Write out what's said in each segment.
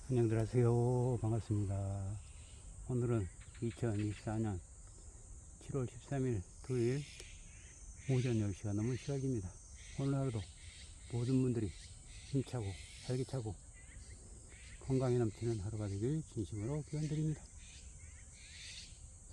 안녕들 하세요. 반갑습니다. 오늘은 2024년 7월 13일 토요일 오전 10시가 넘은 시각입니다. 오늘 하루도 모든 분들이 힘차고 활기차고 건강이 넘치는 하루가 되길 진심으로 기원드립니다.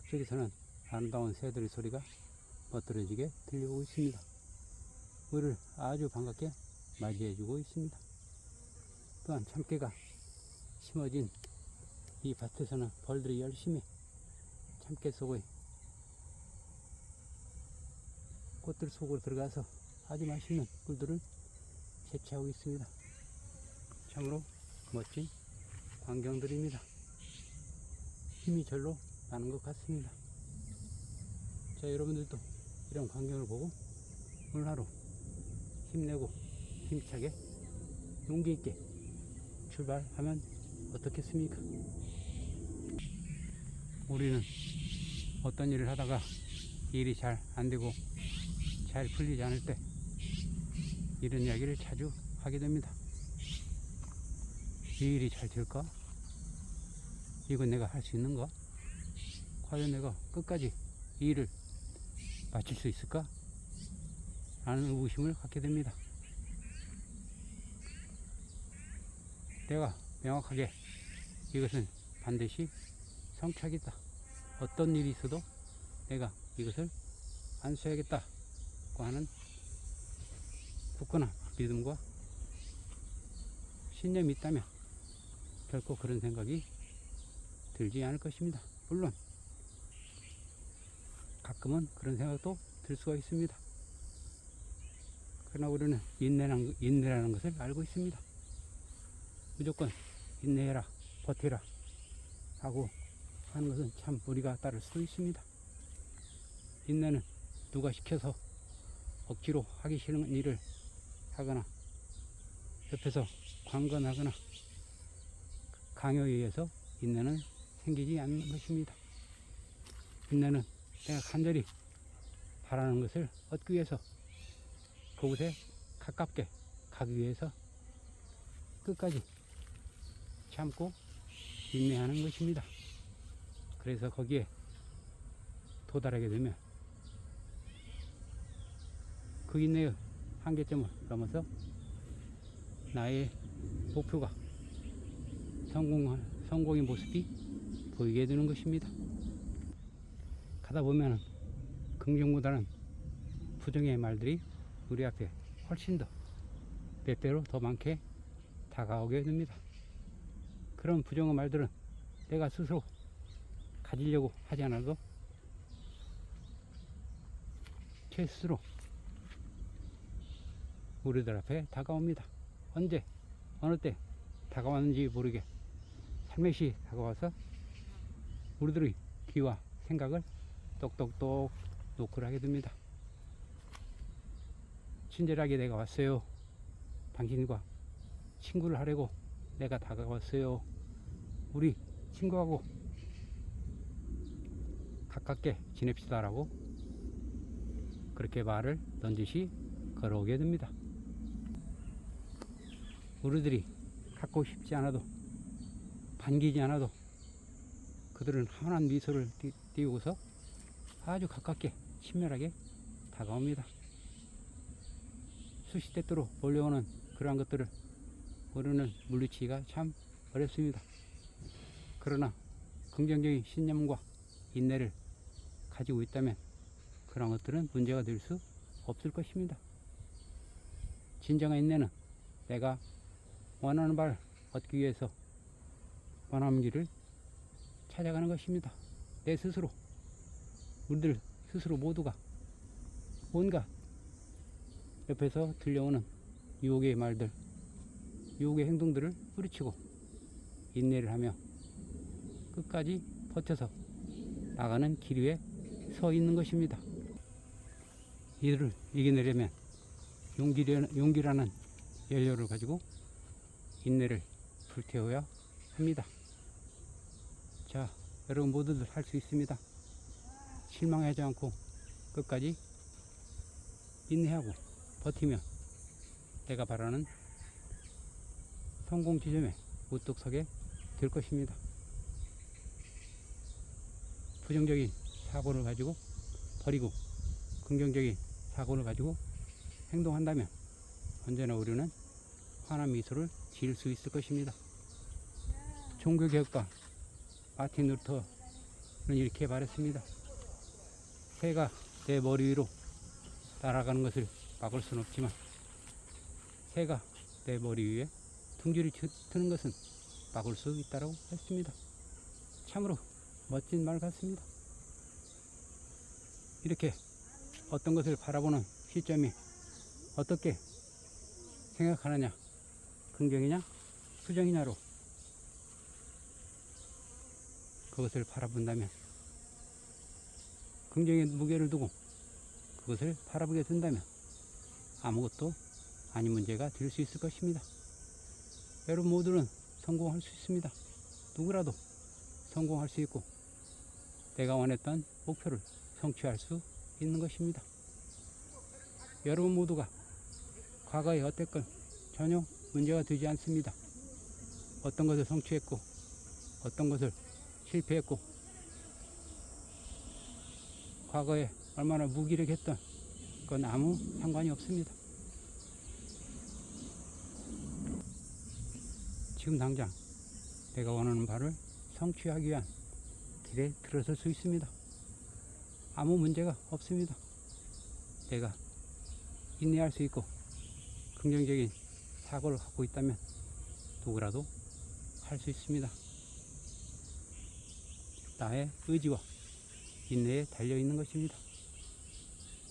숲속에서는 아름다운 새들의 소리가 멋들어지게 들리고 있습니다. 우리를 아주 반갑게 맞이해주고 있습니다. 또한 참깨가 심어진 이 밭에서는 벌들이 열심히 참깨 속의 꽃들 속으로 들어가서 아주 맛있는 꿀들을 채취하고 있습니다. 참으로 멋진 광경들입니다. 힘이 절로 나는 것 같습니다. 자, 여러분들도 이런 광경을 보고 오늘 하루 힘내고 힘차게 용기 있게 출발하면 어떻겠습니까? 우리는 어떤 일을 하다가 일이 잘 안되고 잘 풀리지 않을 때 이런 이야기를 자주 하게 됩니다. 이 일이 잘 될까? 이건 내가 할 수 있는가? 과연 내가 끝까지 이 일을 마칠 수 있을까? 라는 의구심을 갖게 됩니다. 내가 명확하게 이것은 반드시 성취하겠다. 어떤 일이 있어도 내가 이것을 안수해야겠다고 하는 굳건한 믿음과 신념이 있다면 결코 그런 생각이 들지 않을 것입니다. 물론 가끔은 그런 생각도 들 수가 있습니다. 그러나 우리는 인내라는 것을 알고 있습니다. 무조건 인내해라, 버텨라 하고 하는 것은 참 우리가 따를 수도 있습니다. 인내는 누가 시켜서 억지로 하기 싫은 일을 하거나 옆에서 관건하거나 강요에 의해서 인내는 생기지 않는 것입니다. 인내는 내가 간절히 바라는 것을 얻기 위해서 그곳에 가깝게 가기 위해서 끝까지 참고 인내하는 것입니다. 그래서 거기에 도달하게 되면 그 인내의 한계점을 넘어서 나의 목표가 성공의 모습이 보이게 되는 것입니다. 가다 보면 긍정보다는 부정의 말들이 우리 앞에 훨씬 더 몇 배로 더 많게 다가오게 됩니다. 그런 부정의 말들은 내가 스스로 가지려고 하지 않아도 제 스스로 우리들 앞에 다가옵니다. 언제 어느 때 다가왔는지 모르게 살며시 다가와서 우리들의 귀와 생각을 똑똑똑 노크를 하게 됩니다. 친절하게 내가 왔어요. 당신과 친구를 하려고 내가 다가왔어요. 우리 친구하고 가깝게 지냅시다 라고 그렇게 말을 넌지시 걸어오게 됩니다. 우리들이 갖고 싶지 않아도 반기지 않아도 그들은 환한 미소를 띄우고서 아주 가깝게 친밀하게 다가옵니다. 수시대도로 몰려오는 그러한 것들을 우리는 물리치기가 참 어렵습니다. 그러나 긍정적인 신념과 인내를 가지고 있다면 그런 것들은 문제가 될 수 없을 것입니다. 진정한 인내는 내가 원하는 바를 얻기 위해서 원하는 길을 찾아가는 것입니다. 내 스스로, 우리들 스스로 모두가 온갖 옆에서 들려오는 유혹의 말들, 유혹의 행동들을 뿌리치고 인내를 하며 끝까지 버텨서 나가는 길 위에 서 있는 것입니다. 이들을 이겨내려면 용기라는 연료를 가지고 인내를 불태워야 합니다. 자, 여러분 모두들 할 수 있습니다. 실망하지 않고 끝까지 인내하고 버티면 내가 바라는 성공 지점에 우뚝 서게 될 것입니다. 부정적인 사고를 가지고 버리고 긍정적인 사고를 가지고 행동한다면 언제나 우리는 환한 미소를 지을 수 있을 것입니다. 종교개혁가 마틴 루터는 이렇게 말했습니다. 새가 내 머리 위로 날아가는 것을 막을 수는 없지만 새가 내 머리 위에 둥지를 트는 것은 막을 수 있다고 했습니다. 참으로 멋진 말 같습니다. 이렇게 어떤 것을 바라보는 시점이 어떻게 생각하느냐, 긍정이냐 수정이냐로 그것을 바라본다면, 긍정의 무게를 두고 그것을 바라보게 된다면 아무것도 아닌 문제가 될 수 있을 것입니다. 여러분 모두는 성공할 수 있습니다. 누구라도 성공할 수 있고 내가 원했던 목표를 성취할 수 있는 것입니다. 여러분 모두가 과거에 어땠건 전혀 문제가 되지 않습니다. 어떤 것을 성취했고 어떤 것을 실패했고 과거에 얼마나 무기력했던 그건 아무 상관이 없습니다. 지금 당장 내가 원하는 바를 성취하기 위한 길에 들어설 수 있습니다. 아무 문제가 없습니다. 내가 인내할 수 있고 긍정적인 사고를 갖고 있다면 누구라도 할 수 있습니다. 나의 의지와 인내에 달려있는 것입니다.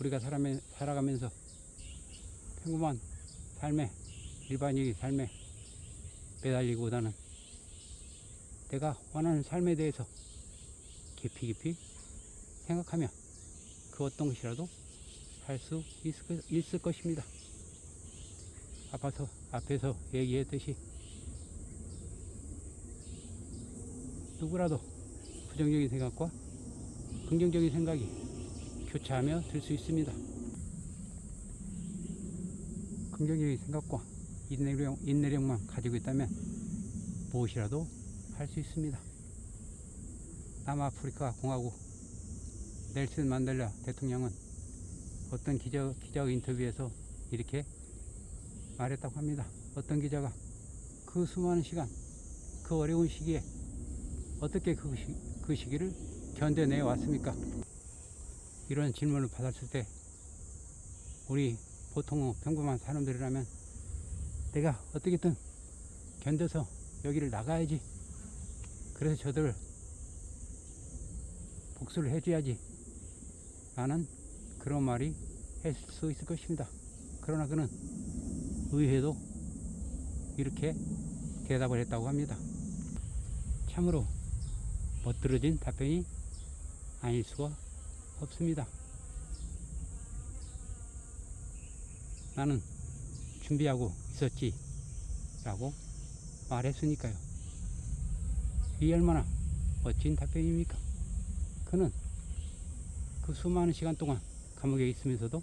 우리가 살아가면서 평범한 삶에, 일반적인 삶에 매달리기보다는 내가 원하는 삶에 대해서 깊이 생각하며 그 어떤 것이라도 할 수 있을 것입니다. 앞에서 얘기했듯이 누구라도 부정적인 생각과 긍정적인 생각이 교차하며 들 수 있습니다. 긍정적인 생각과 인내력만 가지고 있다면 무엇이라도 할 수 있습니다. 남아프리카 공화국 넬슨 만델라 대통령은 어떤 기자 인터뷰에서 이렇게 말했다고 합니다. 어떤 기자가 그 수많은 시간, 그 어려운 시기에 어떻게 그 시기를 견뎌내 왔습니까? 이런 질문을 받았을 때 우리 보통 평범한 사람들이라면 내가 어떻게든 견뎌서 여기를 나가야지, 그래서 저들을 복수를 해줘야지 라는 그런 말이 했을 수 있을 것입니다. 그러나 그는 의외로 이렇게 대답을 했다고 합니다. 참으로 멋들어진 답변이 아닐 수가 없습니다. 나는 준비하고 있었지 라고 말했으니까요. 이 얼마나 멋진 답변입니까? 그는 그 수많은 시간 동안 감옥에 있으면서도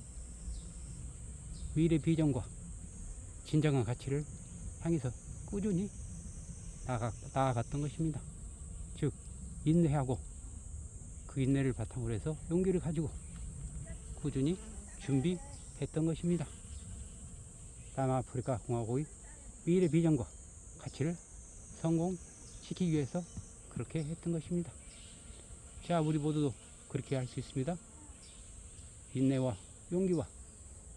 미래 비전과 진정한 가치를 향해서 꾸준히 나아갔던 것입니다. 즉 인내하고 그 인내를 바탕으로 해서 용기를 가지고 꾸준히 준비했던 것입니다. 남아프리카 공화국의 미래 비전과 가치를 성공시키기 위해서 그렇게 했던 것입니다. 자, 우리 모두도 그렇게 할 수 있습니다. 인내와 용기와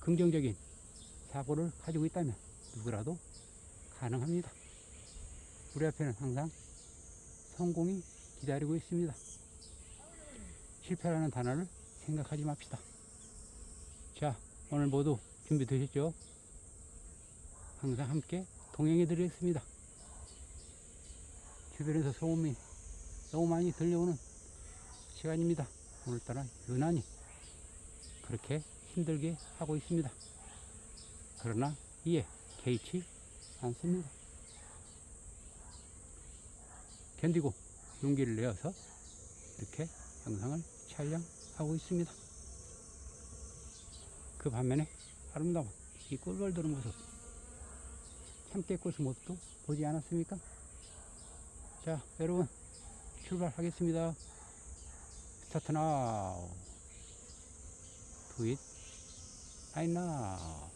긍정적인 사고를 가지고 있다면 누구라도 가능합니다. 우리 앞에는 항상 성공이 기다리고 있습니다. 실패라는 단어를 생각하지 맙시다. 자, 오늘 모두 준비되셨죠? 항상 함께 동행해 드리겠습니다. 주변에서 소음이 너무 많이 들려오는 시간입니다. 오늘따라 유난히 그렇게 힘들게 하고 있습니다. 그러나 이에 개의치 않습니다. 견디고 용기를 내어서 이렇게 영상을 촬영하고 있습니다. 그 반면에 아름다운 이 꿀벌 도는 모습, 참깨꽃의 모습도 보지 않았습니까? 자, 여러분, 출발하겠습니다. 스타트 나우. Do it right now.